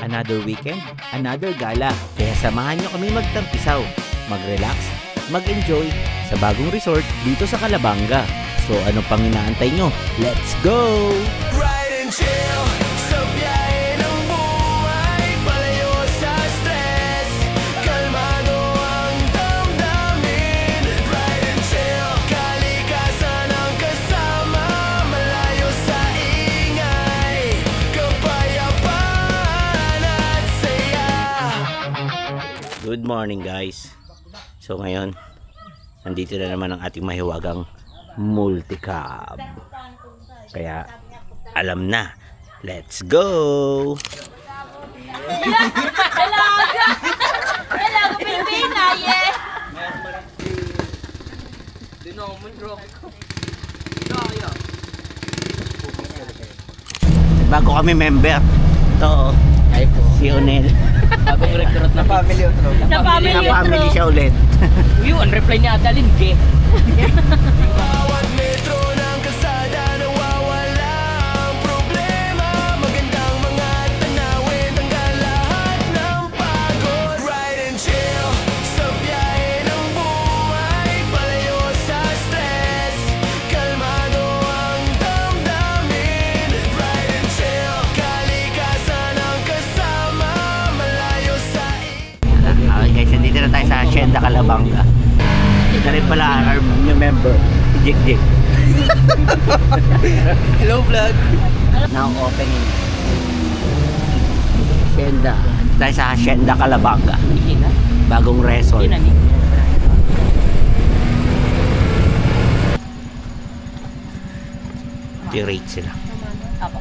Another weekend, another gala. Kaya samahan nyo kami magtampisaw, mag-relax, mag-enjoy sa bagong resort dito sa Calabanga. So ano pang inaantay nyo? Let's go! Ride and chill sa biyahe ng buhay, palayo sa stress, kalmado ang damdamin. Ride and chill, kalikasan ang kasama, malayo sa ingay, kapayapaan at saya. Good morning guys. So ngayon, nandito na naman ang ating mahiwagang multicab. Kaya alam na. Let's go! Dalaga Pilipina, yeah! Bago kami member. Ito, si Onel. Bagong recruit na family Sa family Na family siya ulit. Yun, reply niya Adalyn, gay. Bawat metro ng kalsada nawawala ang problema. Magandang mga tanawin, tanggal lahat ng pagod. Ride and chill sa biyahe ng buhay, palayo sa stress, kalmado ang damdamin. Ride and chill, kalikasan ang kasama, malayo sa Okay guys, nandito na tayo sa Hacienda Calabanga. Ito rin pala our new member, si Jik Jik. Hello vlog. Now opening. Hacienda. Tayo sa Hacienda Calabanga. Ikin na. Bagong resort. Ikin na ni. I-rate sila. Apo.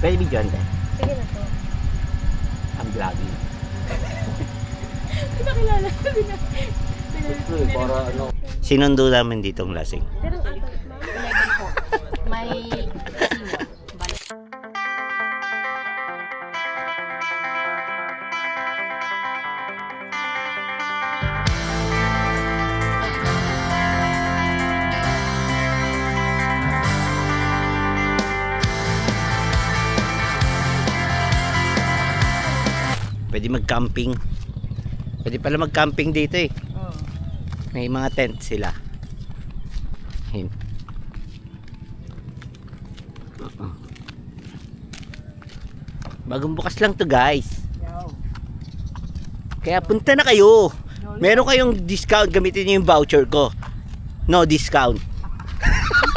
Pwede bigyan tayo. Sige na to. Ang vlogging. Pinakilala. Para ano. Sinundo namin ditong lasing. Pero ang ato, 11 po. May senior. Balik. Pwede mag-camping. Pwede pala mag-camping dito eh. May mga tent sila. Ayun. Bagong bukas lang to guys. Kaya punta na kayo. Meron kayong discount, gamitin niyo yung voucher ko. No discount.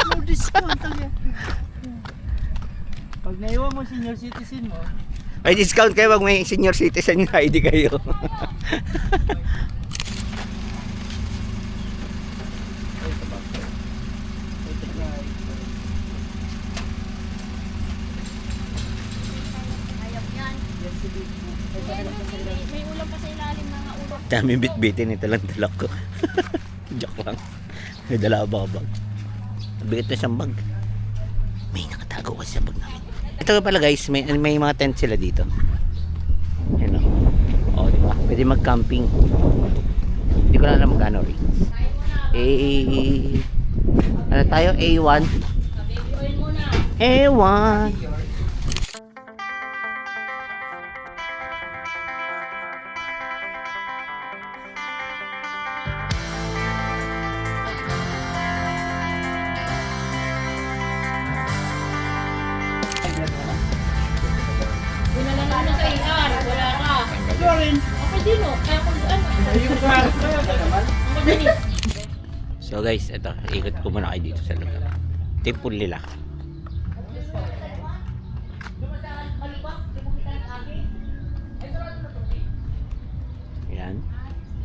No discount talaga. Pag naiwan mo senior citizen mo, May discount kayo pag may senior citizen ID kayo. Ayap yan. May ulam pa sa ilalim mga ulam. Dami bit-bitin ito lang dalak ko. Joke lang. May dala ako bag. Bigat na siyang bag. May nakatago kasi sa bag namin. Ito pala guys, may mga tent sila dito. Yan o. O, diba? Pwede mag-camping. Hindi ko na alam magkano rates. Ano tayo? A1? A1. Dinala na sa iyan. Wala ka. Ako din o. Kaya kung ano. Ang mabilis. So guys, ito, ikot ko muna kayo dito sa loob. Temple nila. Yan.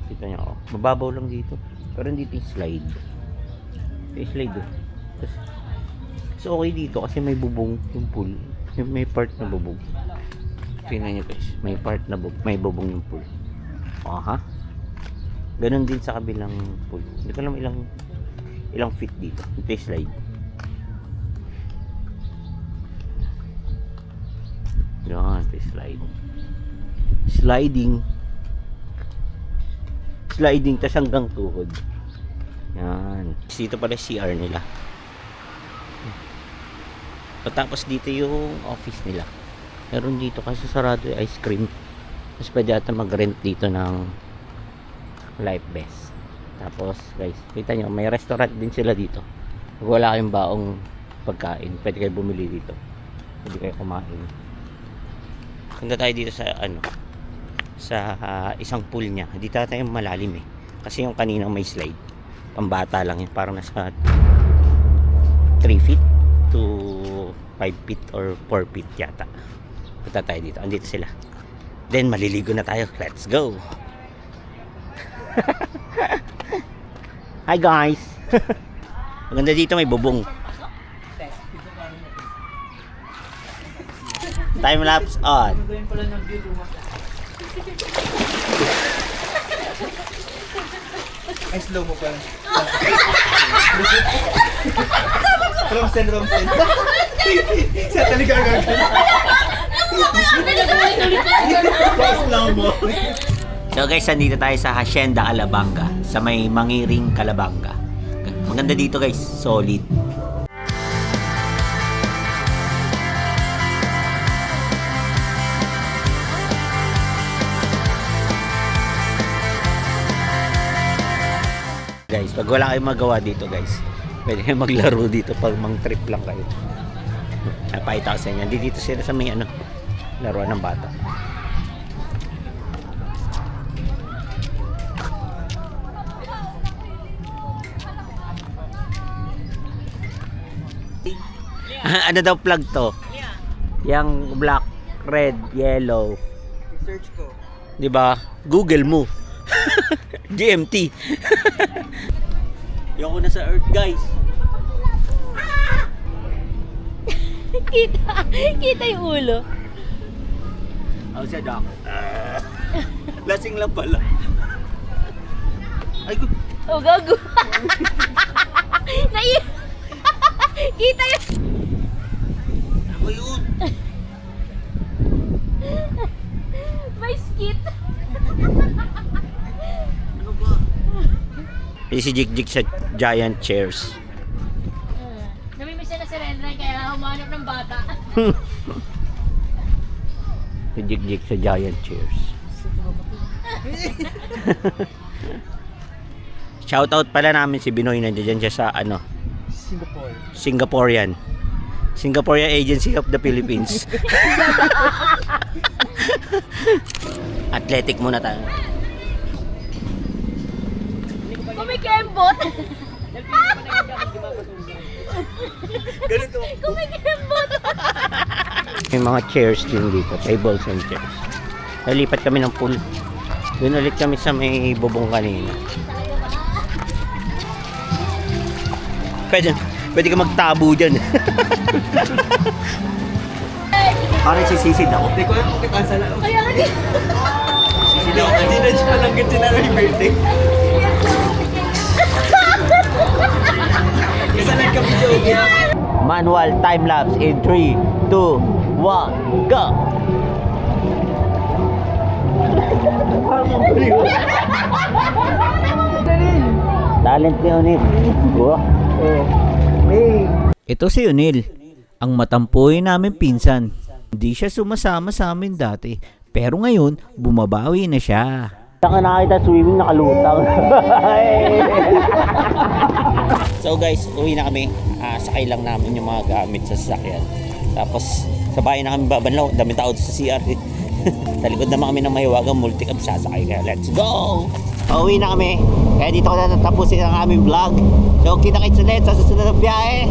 Kita nyo ako. Mababaw lang dito. Pero dito yung slide. Yung slide oh. So okay dito kasi may bubong yung pool. May part na bubong. Tingnan nyo guys. May part na bubong. May bubong yung pool. Aha. Ganon din sa kabilang pool. Hindi ko alam ilang feet dito. Ito yung slide. Yan, ito yung slide. Sliding tas hanggang tuhod. Yan. Dito pala CR nila. Tapos dito yung office nila. Meron dito kasi sarado yung ice cream. Tapos pwede ata mag-rent dito ng Life Best. Tapos guys, kita nyo, may restaurant din sila dito. Pag wala kayong baong pagkain, pwede kayo bumili dito. Pwede kayo kumain. Punta tayo dito sa sa isang pool niya. Dito tayo malalim eh. Kasi yung kaninang may slide, pambata lang yun. Parang nasa 3 feet to 5 feet or 4 feet yata. Punta tayo dito. Andito sila. Then maliligo na tayo. Let's go! Hi guys! Maganda dito, may bubong. Time lapse on. Gawin pala ng view lumaki. Ay, slow mo pala. Romsen. Sa talaga agad. Slow mo. So guys, nandito tayo sa Hacienda Alabanga, sa may Mangiring, Calabanga. Maganda dito guys, solid. Guys, pag wala kayong magawa dito guys, pwede kayong maglaro dito pag mang trip lang kayo. Napakita ko sa inyo. Dito sila sa may laruan ng bata. Ano daw plug to? Yang black, red, yellow. Search ko. 'Di ba? Google mo. GMT. Yung ko na sa Earth, guys. Kita yung ulo. How's siya, Doc? Lasing lang pala. Ay, Oh, gago. Kita yun. ano yun? May skit. Ano ba? Si Jig sa giant chairs. Namimiss na si Renren kaya humanap ng bata. Si Jig sa giant chairs. Shoutout pala namin si Binoy, nandiyan siya sa Singaporean Agency of the Philippines. Athletic muna tayo. Kumikembot. Kumikembot. May mga chairs din dito, tables and chairs. Nalipat kami ng pool. Doon ulit kami sa may bubong kanina. Pwede ka magtabo dyan. Parang sisisid ako. Hindi ko alam kung kita sa laro. Kaya nga di. Hindi na siya lang ganyan na yung birthday. Kasi nagka-video. Manual time lapse in 3, 2, 1, go! Talent ni Unil. Ito si Unil, ang matampoy namin pinsan. Hindi siya sumasama sa amin dati, pero ngayon bumabawi na siya. Saka nakita swimming, nakalutang. So guys, uwi na kami. Sakay lang namin yung mga gamit sa sasakyan. Tapos sa bahay na kami babanlaw. Dami tao sa CR. Talikod naman kami ng mahiwagang multi-cab, sasakay kaya let's go! Uwi na kami. Kaya dito ko na natapusin ang aming vlog. So kita-kits ulit sa susunod na biyahe.